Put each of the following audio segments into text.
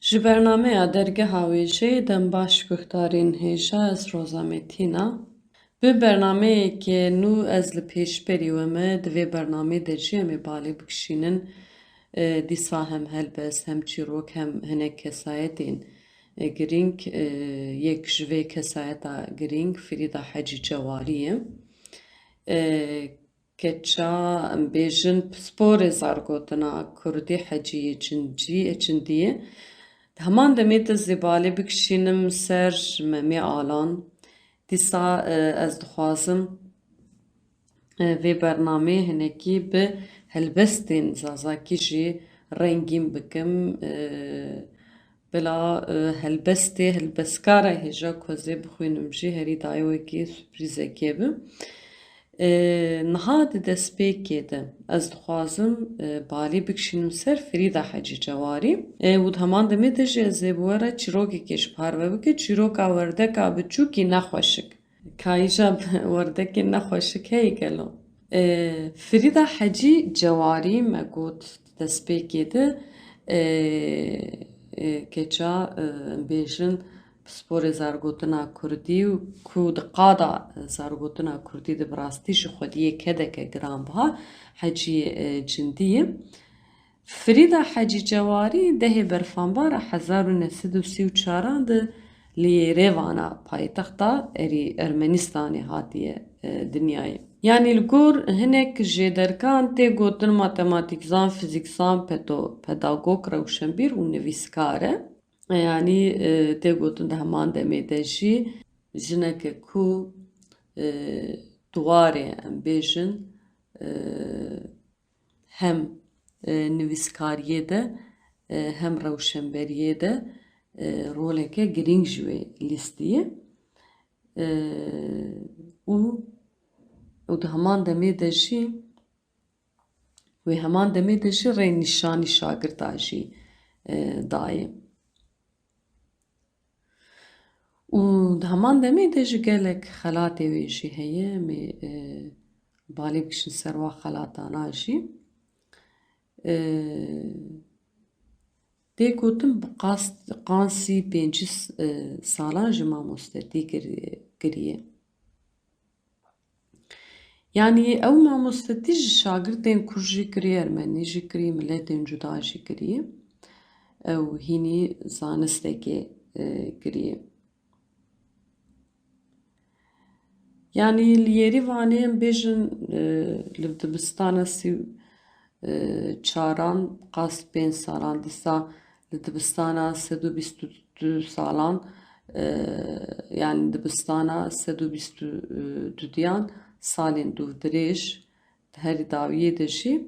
Ji bernameya dergeha wêjeyê dem baş guhdarên hêja ez Roza Metîna. Bi bernameyekê nû ez li pêşberî we me di vê bernameyê de jî em ê balê bikişînin dîsa hem helbest hem çîrok hem hinek kesayetên girîng yek ji vê kesayeta girîng Frîda Hecî Cewarî ye. Keça em bêjin pisporê zargotina Kurdî Hecî Cindî heman demê te zêbalê bikişînim ser Memê Alan. Dîsa ez dixwazim vê bernameyê hinekî bi helbestên zazakî jî rengîn bikim. Bila helbestê helbestkara hêja ku ez ê bixwînim jî herî dayê wekî sürprîzekê bi. Niha di destpêkê de ez dixwazim balê bikişînim ser Frîda Hecî Cewarî û di heman demê de jî ez ê bi we re çîrokekê ji parve bike, çîroka werdeka biçûkî nexweşik. Kayîja werdekên nexweşik heye gelo. Frîda Hecî Cewarî me got destpêkê de keça em bêjin pisporê zargotina Kurdî ku di qada zargotina Kurdî de bi rastî ji xwediyê kedeke giranbiha Hecî Cindî ye. Frîda Hecî Cewarî dehê berfanbara 1934 de li Yerêvana paytexta Ermenistanê hatiye dinyayê. Yani li gor hinek jêderkan tê gotin matematîkzan, fîzîkzan, pedagog, rewşenbîr û nivîskar e. Yani tê gotin di heman demê de jî jineke ku dwarê em bêjin hem nivîskariyê de hem rewşenberiyê de roleke girîng ji wê lîstîye û di heman demê de jî wê heman demê de jî rênîşanî şagirda jî daye. û di heman demê de jî gelek xelatê wê jî heye em ê balê bikişin ser wa xelatana jî. Tê gotin bi qansî pêncî salan ji mamostetî kiriye. Yani ew mamostetî ji şagirdên Kurd jî kiriye, Ermenî jî kiriye, milletên cuda jî kiriye. Ew hînî zanistekê kiriye. Yani li Yerîvanê em bêjin li dibistana çaran qas 5 salan dîsa li dibistana 122 salan yani dibistana 122 salên dûdirêj di herî dawiyê de jî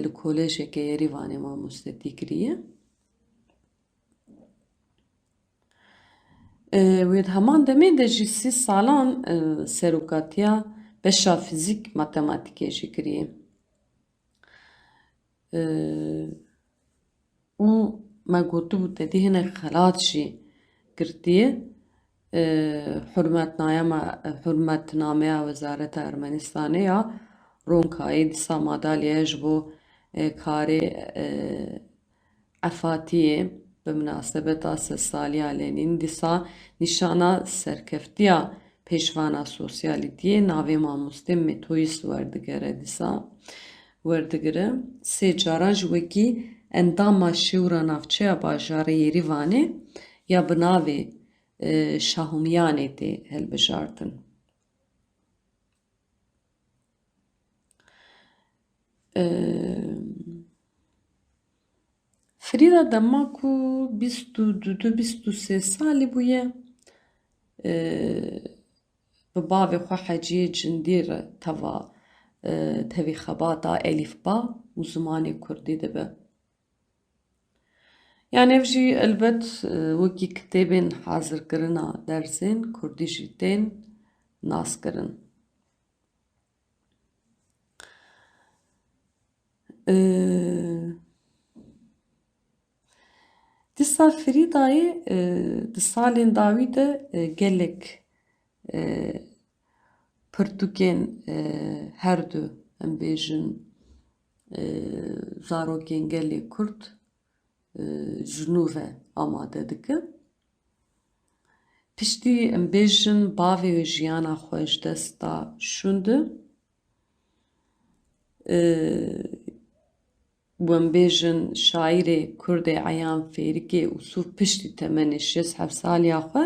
li kolêjeke Yerîvanê mamostetî kiriye. Wê di heman demê de jî 3 salan serokatiya beşa fîzîk matematîkê jî kiriye. û me gotibû tedî hinek xelat jî girtiye. Hurmetnameya Wezareta Ermenistanê ya Ronkayê dîsa madalyeya ji bo karê efatiyê bi münasebeta sedsaliya Lenîn dîsa nîşana serkeftiya pêşvana sosyalîtiyê navê mamostê Metoyîs werdigere dîsa werdigire. 3 caran ji wekî endama şêwra navçeya bajarê Yerîvanê ya bi navê Şahumyanê tê hilbijartin. Frîda dema ku 22-23 salî bûye bi bavê xwe Hecî Cindî re tevî xebata elîfba û zimanê Kurdî dibe. Yani ev jî elbet wekî kitêbên hazirkirina dersên Kurdî jî tên naskirin. Dîsa Frîdayê di salên dawî de gelek pirtûkên her du em bêjin zarokên gelê Kurd jinû ve amade dikin. Piştî em bêjin bavê wê jiyana xwe ji dest da şûnde. û em bêjin şaîrê Kurdê Eyan Fêrikê Usûf piştî temenê 6-7 saliya xwe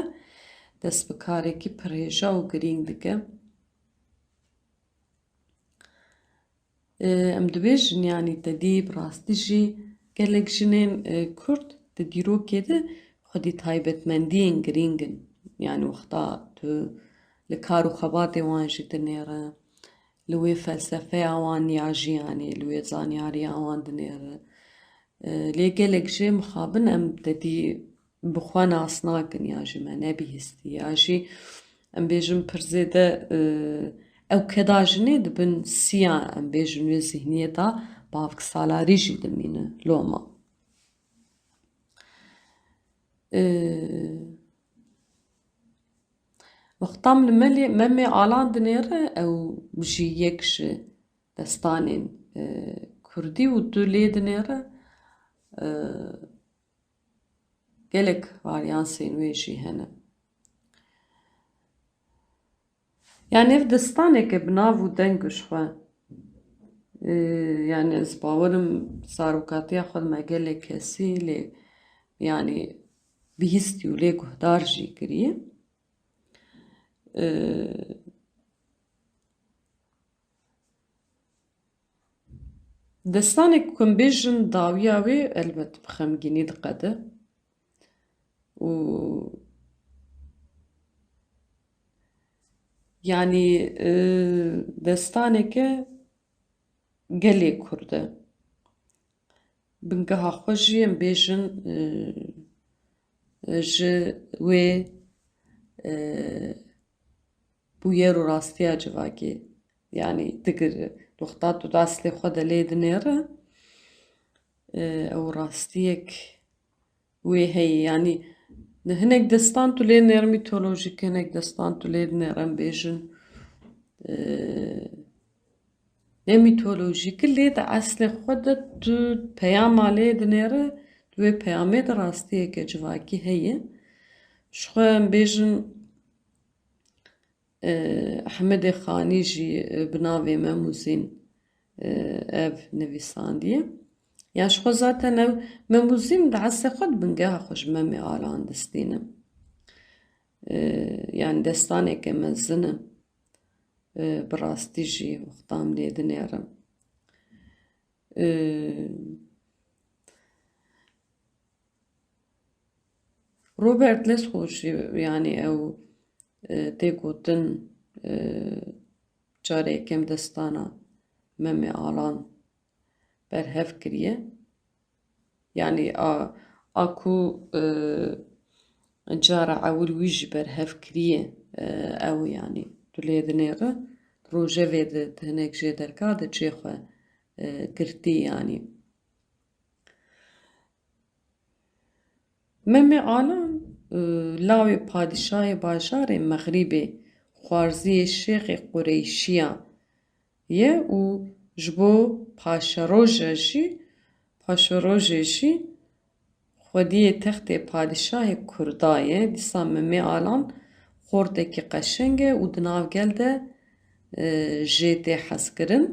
dest bi karekî pir hêja û girîng dike. Em dibêjin yanî tedî bi rastî jî gelek jinên Kurd di dîrokê de xwedî taybetmendiyên girîng in. Yani wexta tu li kar û xebatê wan jî dinêre, li wê felsefeya wan ya jiyanê, li wê zanyariya wan dinêre. Lê gelek jê mixabin em tedî bi xwe nas nakin ya ji me nebîhîstî ya jî em bêjin pir zêde ew keda jinê dibin siya em bêjin wê zihniyeta bavksalarî jî dimîne loma. Wexta li memê alan dinêre ew jî yek ji destanên Kurdî û tu lê dinêre gelek varyansên wê jî hene. Yani ev destaneke bi nav û deng ji xwe. Yani ez bawerim zarokatiya xwe me gelek kesî lê yani bihîstî û lê guhdar jî kiriye. Destaneke ku em bêjin dawiya wê elbet bi xemgînî diqede û yani destaneke gelê Kurd e. Bingeha xwe jî em bêjin ji wê bûyer û rastiya civakê yani digire. Wexta tu destê xwe de lê dinêre ew rastiyek wê heye yani hinek destan tu lê dinêre mîtolojîk, hinek destan tu lê dinêre em bêjin ne mîtolojîk lê di eslê xwe de tu peyama lê dinêre di wê peyamê de rastiyeke civakî heye. Ji xwe em bêjin Ehmedê Xanî jî bi navê Memûzîn ev nivîsandiye. Ya ji xwe zaten ew Memûzîn di esê xwe di bingeha xwe ji memê alan distîne. Yani destaneke mezin e bi rastî jî wexta em lê dinêre. Robert Lesxow jî yani ew tê gotin carê yekem destana memê alan berhev kiriye. Yani a ku cara ewil wî jî berhev kiriye ew yani tu lê dinêre rojevê de hinek jê derka de çê xwe girtî yani. Memê alan lawê padîşahê bajarê Mexrîbê xwarziyê Şêxê Qureyşiya ye û ji bo paşerojê jî xwediyê textê padîşahê Kurda ye. Dîsa memê alan xortekî qeşeng e û di navgel de jê tê hezkirin.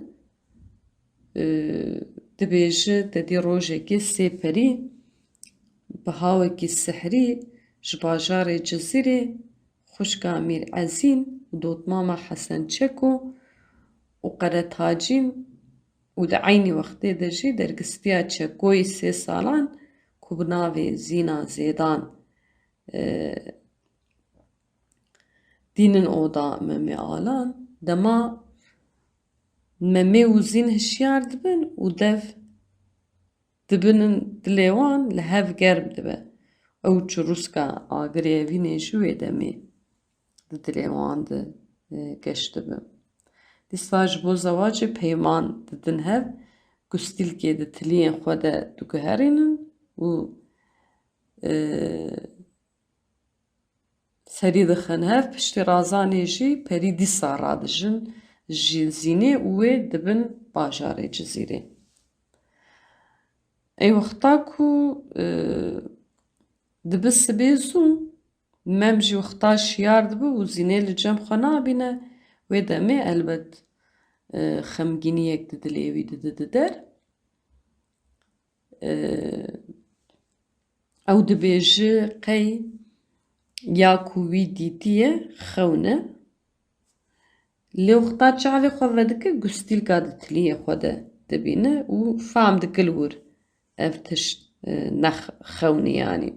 Dibêje tedî rojekê sê perî bi hawekî sihrî ji bajarê Cizîrê xwişka Mîr Ezîn û dotmama Hesençeko û Qeretacîn û di eynî wextê de jî dergistiya Çekoyê 3 salan ku bi navê Zîna Zêdan dînin oda memê alan. Dema memê û zîn hişyar dibin û dev dibinin dilê wan li hev germ dibe. Ew çirûska agirê evînê jî wê demê di dilê wan de geş dibe. Dîsa ji bo zewacê peyman didin hev, gustîlkê di tiliyên xwe de diguherînin û serî dixin hev, piştî razanê jî perî dîsa radijin ji zînê û wê dibin bajarê Cizîrê. ای وقتا کو دبه سبێ زوو مەم jî wexta şiyar dibe û zînê li cem xwe nabîne wê demê elbet xemgîniyek di dilê wî dide der. Ew dibêje qey ya ku wî dîtiye xewne lê wexta çavê xwe vedike gustîlka di tiliyê xwe de dibîne û fehm dike li wir ev tişt ne xewnî yanî.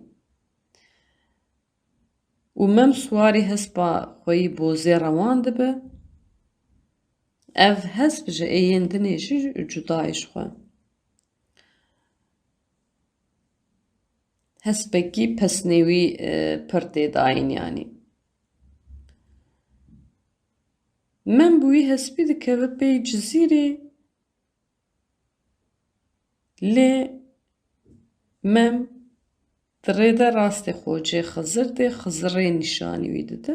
û mem swarî hespa xwe yî bozê rewan dibe. Ev hesp ji êyên dinê jî cuda e ji xwe. Hespekî pesnêwî pir tê dayîn yanî. Mem bi wî hespî dikeve pey cizîrê lê mem di rê de rastê xocê Xizir tê, Xizirê nîşanî wî dide.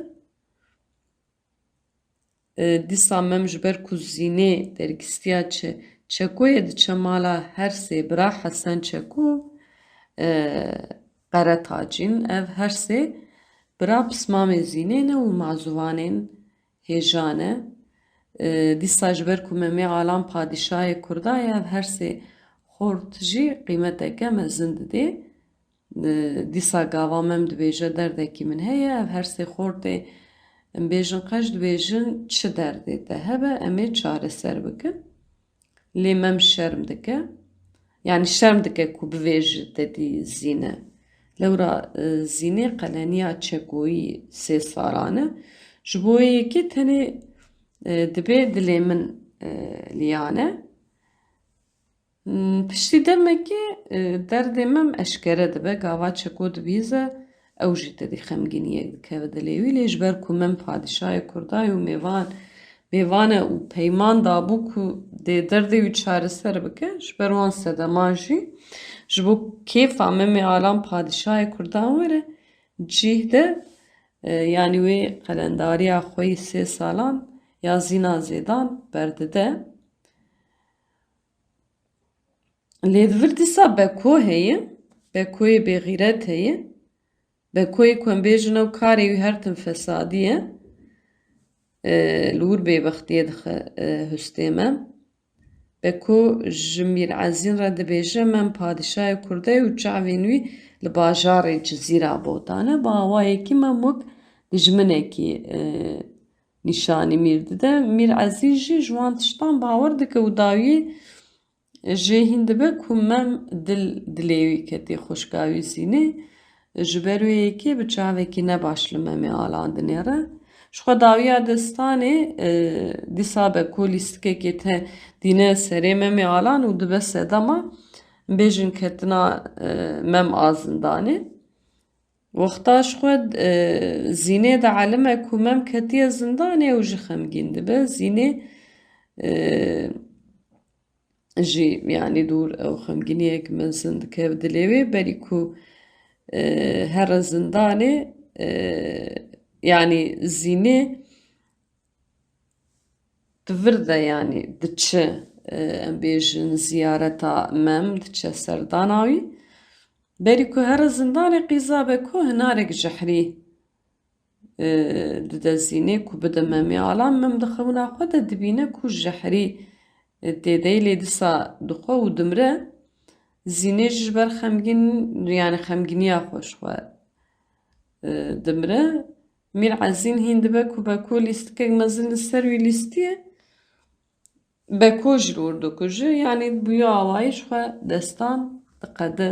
Dîsa mem ji ber ku zînê dergîstiya Çekoyê diçe mala Hersê bira Hesen Çeko qere tacîn. Ev Hersê bira pismamê zînê ne û mazûvanên hêjan e. Dîsa ji ber ku Memê Alan padîşahê Kurda ye ev Hersê xort jî qîmeteke mezin didê. Dîsa gava mem dibêje derdekî min heye ev Hersê xortê em bêjin qeş dibêjin çi derdê te hebe em ê çareser bikin. Lê mem şerm dike. Yani şerm dike ku bivêje dedî zîne. Lewra zînê qeleniya Çekoyî 3 salan e. Ji bo yekê tenê dibe dilê min liyan e. Piştî demekê derdê mem eşkere dibe. Gava Çeko dibîze ew jî tedî xemgîniyek dikeve dilê wî lê ji ber ku mem padîşahê Kurdayê û mêvan e û peyman dabû ku dê derdê wî çareser bike ji ber wan sedeman jî ji bo kêfa Memê Alan padîşahê Kurdan were cih de yanî wê qelendariya xwe yî 3 salan ya zîna zêdan berdide. Lê di vir dîsa Beko heye. Bekoyê bêxîret heye. Bekoyê ku em bêjin ew karê wî her tim fesadî ye. Li wir bêbextiyê dixe hûstê mem. Beko ji Mîrezîn re dibêje mem padîşahê Kurdayê û çavên wî li bajarê Cizîra botane. Bi awayekî mem wek dijminekî nîşanî mîr dide. Mîrezî jî ji wan tiştan bawer dike û dawiyê jê hîn dibe ku mem dilê wî ketî xweşka wî zînê. Ji ber wê yekê bi çavekî ne baş li Memê Alan dinê re. Ji xwe dawiya destanê dîsa Beko lîstikekê te dîne serê Memê Alan û dibe sedema bêjin ketina mem a zindanê. Wexta ji xwe zînê de elime ku mem ketiye zindanê ew jî xemgîn dibe. Zînê jî yanî dûr ew xemgîniyek mezin dikeve dilê wê berî ku here zindanê yani zînê di vir de yani diçe em bêjin ziyareta mem diçe serdana wî berî ku here zindanê qîza Beko hinarek jehrî dide zînê ku bide Memê Alan mem di xewina xwe de dibîne ku jehrî tê de lê dîsa dixwe û dimre. Zînê ji ber xemgîn yani xemgîniya xwe ji xwe dimre. Mîrezîn hîn dibe ku Beko lîstikek mezin li ser wî lîstiye. Beko jî li wir dikuje yanî bûye awayî ji xwe destan diqede.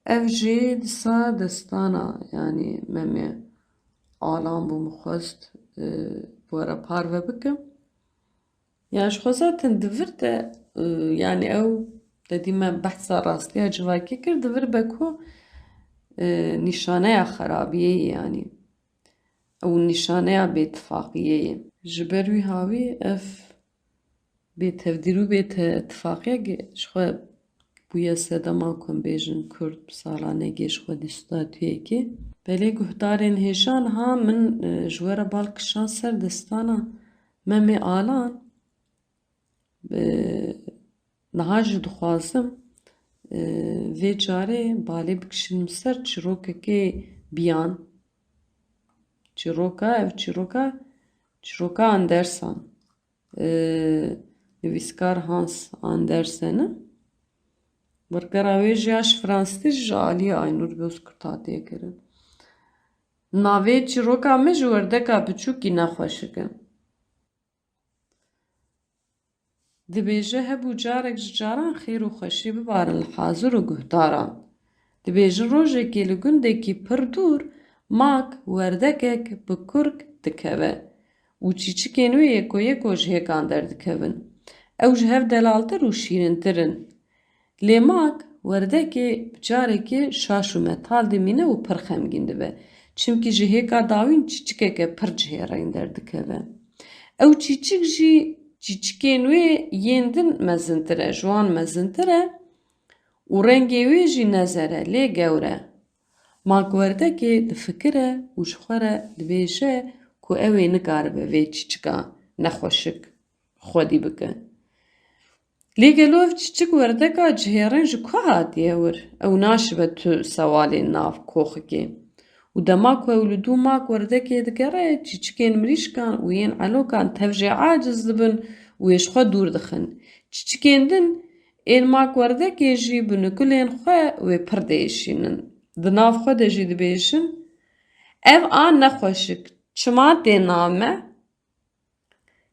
Ev jî dîsa destana yani Memê Alan bû min xwest were parve bikim. Yani ji xwe zaten di vir de yani ew dedî me behsa rastiya civakê kir di vir Beko nîşaneya xerabiyê ye yanî û nîşaneya bêtifaqiyê ye. Ji ber wî havî ev bêtevdîr û bêtifaqiyek ji xwe bûye sedema ku em bêjin Kurd bi salanekê ji xwe dî statûyekê. Belê guhdarên hêjan ha min ji were balkişan ser destana Memê Alan niha jî dixwazim vê carê balê bikişînim ser çîrokekê biyan. Çîroka ev çîroka Andersen. Nivîskar Hans Andersen e. Wergera wê ji ya ji Fransî ji aliyê Aynur Bozkurt hatiye kirin. Navê çîroka me ji werdeka biçûkî nexweşik e. Dibêje hebû carek ji caran xêr û xweşî bibarin li hazir û guhdaran. Dibêjin rojekê li gundekî pir dûr mak werdekek bi kurk dikeve û çîçikên wê yekojeko ji hêkan derdikevin. Ew ji hev delaltir û şîrintir in. Lê mak werdekê bi carekê şaş û metal dimîne û pir xemgîn dibe. Çimkî ji hêka dawîn çîçikeke pir cihêreyîn derdikeve. Ew çîçik jî çîçikên wê yên din mezintir e, ji wan mezintir e û rengê wê jî nezer e, lê gewr e. Mak werdekê difikire û ji xwe re dibêje ku ew ê nikaribe vê çîçika nexweşik xwedî bike. Lê gelo ev çîçik werdeka cihêrên ji ku hatiye wir? Ew naşibe tu sewalên nav koxekê. û dema ku ew li dû mak werdekê digere, çîçikên mirîşkan û yên elokan tev jê aciz dibin û ê ji xwe dûr dixin. Çîçikên din ên mak werdekê jî bi nikulên xwe wê pir diêşînin. Di nav xwe de jî dibêjin, ev a nexweşik çima tê nav me?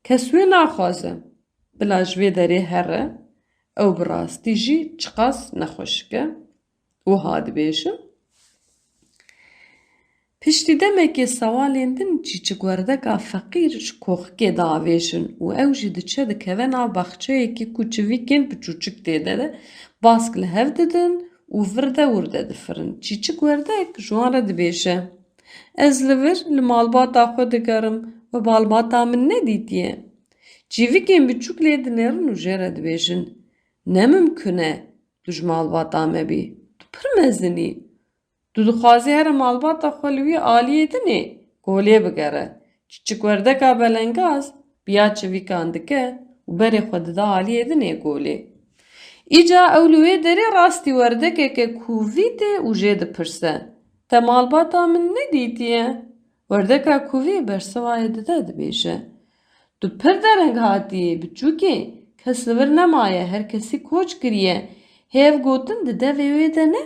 Kes wê naxwaze. Bila ji vê derê here, ew bi rastî jî çiqas nexweşik e. Wiha dibêjin. Piştî demekê sewalên din çîçik werdeka feqîr ji koxekê diavêjin û ew jî diçe dikeve nav baxçeyekî ku çivîkên biçûçik tê de bask li hev didin û vir de wir difirin. Çîçik werdek ji wan re dibêje, ez li vir li malbata xwe digerim ve malbata min nedîtiye. Cîvîkên biçûk lê dinêrin û jê re dibêjin, ne mimkün e tu ji malbata me bî, tu pir mezin î. Tu dixwazî here malbata xwe li wî aliyê dinê golê bigere. Çîçik werdeka belengaz biya çivîkan dike û berê xwe dida aliyê dinê golê. Îca ew li wê derê rastî werdekeke kûvî tê û jê dipirse, te malbata min nedîtiye? Werdeka kûvî bersivayê dide dibêje, tu pir dereng hatiyê biçûkê, kes li vir nemaye, herkesî koç kiriye. Hêv gotin di devê wê de ne?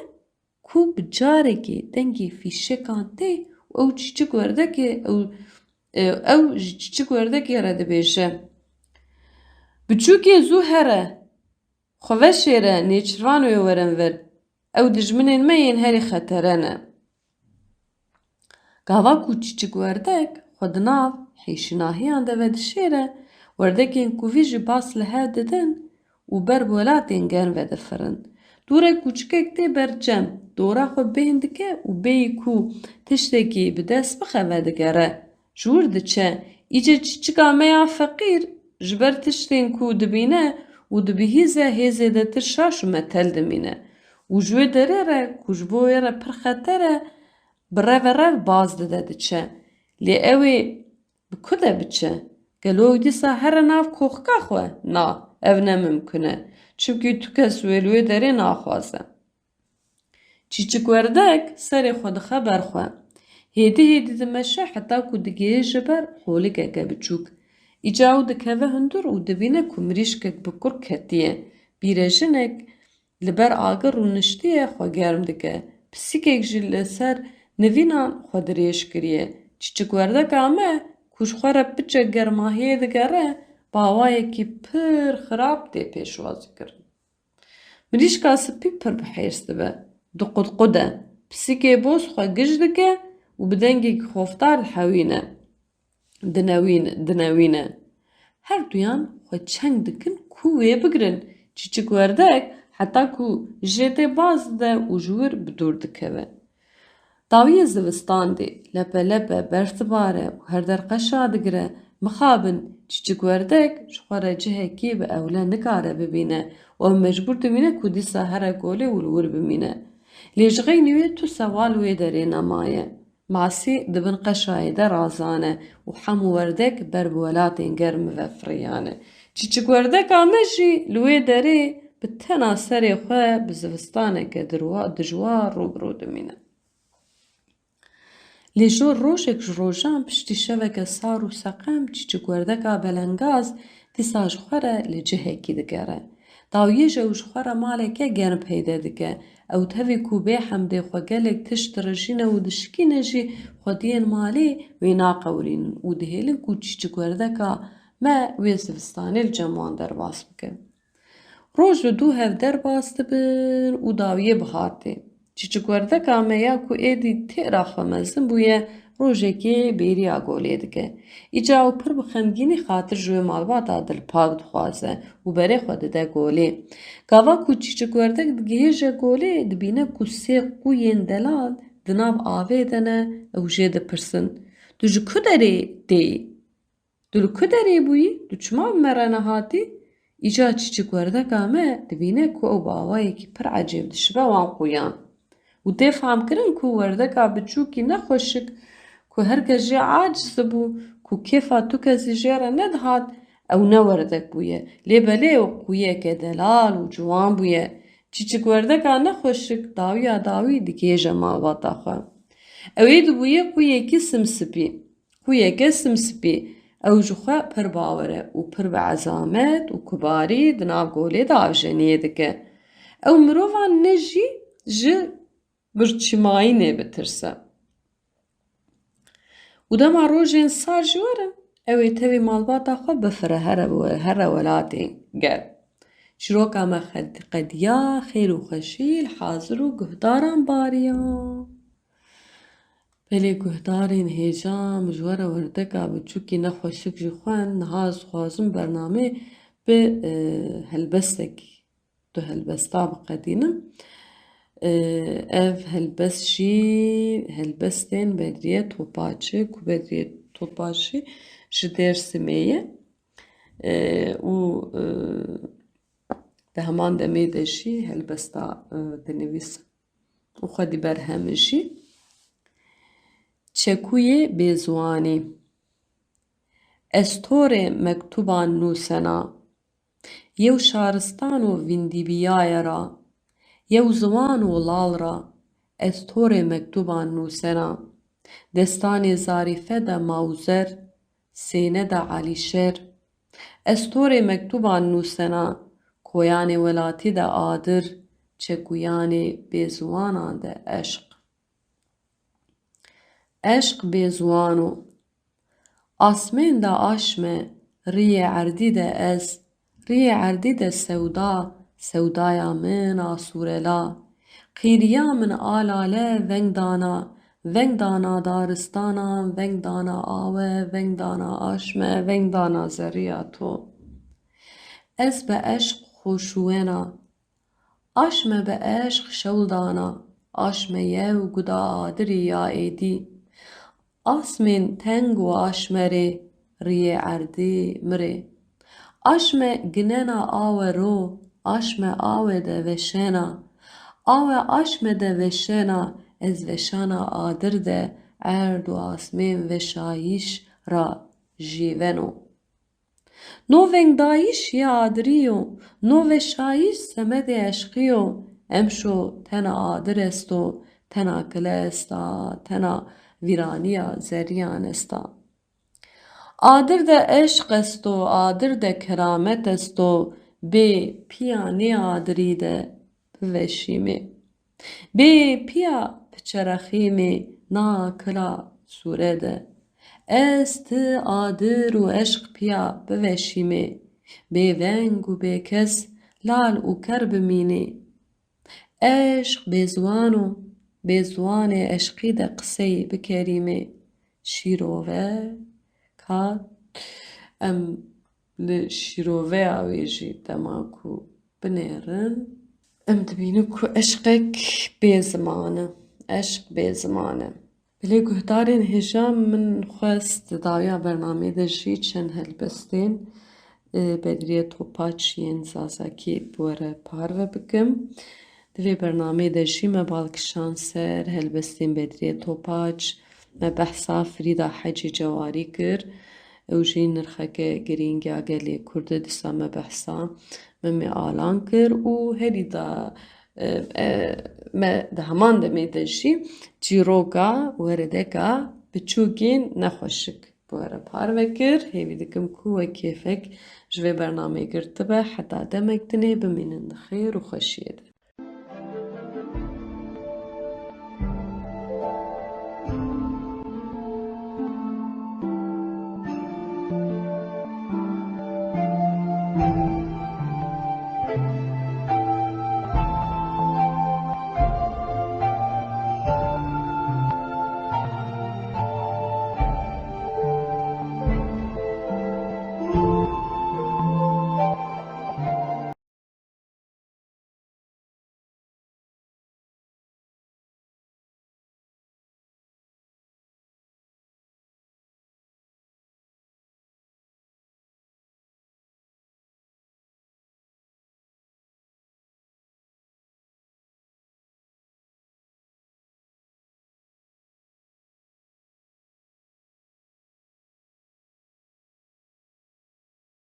Ku bi carekê dengê fîşekan tê û ew çîçik werdekê ew ji çîçik werdekê re dibêje. Biçûkê zû here, xwe veşêre, nêçîrvan wê werin vir. Ew dijminên me yên herî xetere ne. Gava ku çîçik werdek xwe di nav hêşînahiyan de vedişêre, werdekên kûvî jî bas li hev didin û ber welatên germ vedifirin. Dûrek kûçikek tê bercem, dora xwe bên dike û bêyî ku tiştekî bi dest bixe vedigere, ji wir diçe. Îce çîçika me ya feqîr ji ber tiştên ku dibîne û dibihîze hêzê de tir şaş û metel dimîne. Û ji wê derê re ku ji bo wê re pir xeter e, bi reverev baz dide diçe. Lê ew ê bi ku de biçe? Gelo ew dîsa here nav koxika xwe? Na, ev ne mimkün e. Çimkî tu kes wê li wê derê naxwaze. Çîçik werdek serê xwe dixe ber xwe. Hêdî hêdî dimeşe heta ku digihê ji ber holîkeke biçûk. Îca ew dikeve hundir û dibîne ku mirîşkek bi kur ketiye. Bîrejinek li ber agir û niştiyê xwe germ dike. Pisîkek jî li ser nivînan xwe dirêj kiriye. Çîçik werdeka me ku ji xwe re piçe germahiyê digere, bawayekî pir xirab tê pêşwazî kirin. Mirîşka spî pir bi hêrs dibe, diqudqude, pisîkê boz xwe gij dike û bi dengekî xoftar dihewîne, dinewîne. Her duyan xwe çeng dikin ku wê bigirin. Çîçik werdek heta ku jê tê baz dide û ji wir bi dûr dikeve. Dawiyê zivistan dê, lepe bertibare û herderqeşa digire, mixabin çîçik werdek ji xwe re cihekî bi ewle nikare bibîne û ew mecbûr dimîne ku dîsa here golê û li wir bimîne. Lê ji xeynî wê tu sewal wê derê nemaye. Masî dibin qeşayê de razane û hemû werdek ber bi welatên germ ve firiyane. Çîçik werdeka me jî li wê derê bi bi tena serê xwe bi zivistaneke dijwar rûbirû dimîne. Lê jor rojek ji rojan piştî şeveke sar û seqem çîçikgerdeka belengaz dîsa ji xwe re li cihekî digere. Dawiyê ji ew ji xwe re maleke germ peydê dike. Ew tevî ku bê hemdê xwe gelek tişt direjîne û dişikîne jî xwediyên malê wê naqewirînin û dihêlin ku çîçikgerdeka me wê zivistanê li cem wan derbas bike. Roj li dû hev derbas dibin û dawiyê bihar tê. Çîçikgerdeka me ya ku êdî têra xwe mezin bûye rojekê bêriya golê dike. Îca ew pir bi xemgînî xatir ji wê malbata dilpak dixwaze û berê xwe dide golê. Gava ku çîçikgerdek digihêje golê dibîne ku sê qûyên delal di nav avê de ne ew jê dipirsin: Tu ji ku derê têyî? Tu li ku derê bûyî? Tu çima bi me re nehatî? Îca çîçikgerdeka me dibîne ku ew bi awayekî pir ecêb dişibe wan qûyan. û tê famkirin ku werdeka biçûkî nexweşik ku herkes jê aciz dibû ku kêfa tu kesî jê re nedihat ew ne werdek bûye lê belê ew qûyeke delal û ciwan bûye. Çîçikgerdeka nexweşik dawiya dawî digihêje malbata xwe. Ew ê dibûye qûyekî simsipî. Qûyeke simsipî ew ji xwe pir bawer e û pir bi ezamet û kibarî di nav golê de avjeniyê dike. Ew mirovan ne jî ji birçîmayînê bitirse. û dema rojên sar jî werin ew ê tevî malbata xwe bifire here welatê gel. Çîroka me qediya xêr û xweşîl hazir û guhdaran bariya. Belê guhdarên hêjan ji we re werdeka biçûkî nexweşik jî xwend niha ez dixwazim bernamê bi helbestekî du helbesta biqedînim. Ev helbest jî helbestên Bedriye Topaçê ku Bedriye Topaçê ji Dêrsimê ye û di heman demê de jî helbesta dinivîsin û xwedî berhemijî. Çekûyê Bêziwanî. Ez torê mektuban nûsena, yew şaristan û vîndîbiyaye ra, yew ziwan û lal ra, ez torê mektuban nûsena. Destanê zarîfe de mawzer, sêne de elîşêr. Ez torê mektuban nûsena, koyanê welatî de adir, çekûyanê bêziwanan de eşq. Eşq bêziwan û asmên de aş me, riyê erdî de ez, riyê erdî de sewda, sewdaya min asûrela. Qîriya min a lale veng dana, veng dana daristanan, veng dana awe, veng dana aş me, veng dana zerriya to. Ez bi eşq xweşûyena, aş me bi eşq şewdana, aş me yew guda adirî ya êdî. Asmên teng û aşmerê, riyê erdî mirê. Aş me ginena awe ro, aş me awe de veşena. Awe aş me de veşena, ez veşana adir de erd û asmên veşayîş ra jîveno. No vengdayîş yê adirî yo, no veşayîş semedê eşqî yo. Emşo tena adir est o, tena kile est a, tena vîraniya zerriyan est a. Adir de eşq est o, adir de keramet est o, bê piya nê adirî de biveşîmê. Bê piya biçerexîmê na kila sûre de. Ez ti adir û eşq piya biveşîmê. Bê veng û bê kes lal û ker bimînê. Eşq bêziwan û bêziwanê eşqî de qiseyê bikerîmê. Şîrove kat em li şîroveya wê jî dema ku binêrin em dibînin ku eşqek bêziman e. Eşq bêziman e. Bilê guhdarên hêjan min xwest di dawiya bernamê de jî çend helbestên Bedriye Topaç yên Zazakî bi we re parve bikim. Di vê bernamê de jî me balkişan ser helbestên Bedriye Topaç, me behsa Frîda Hecî Cewarî kir. Ew jî nirxeke girîng ya gelê Kurd e dîsa me behsa me alan kir û herî da me di heman demê de jî çîroka weredeka biçûkên nexweşik bi we re parve kir. Hêvî dikim ku we kêfek ji vê bernamê girtibe heta demek tinê bimînin di xêr û xweşiyê de.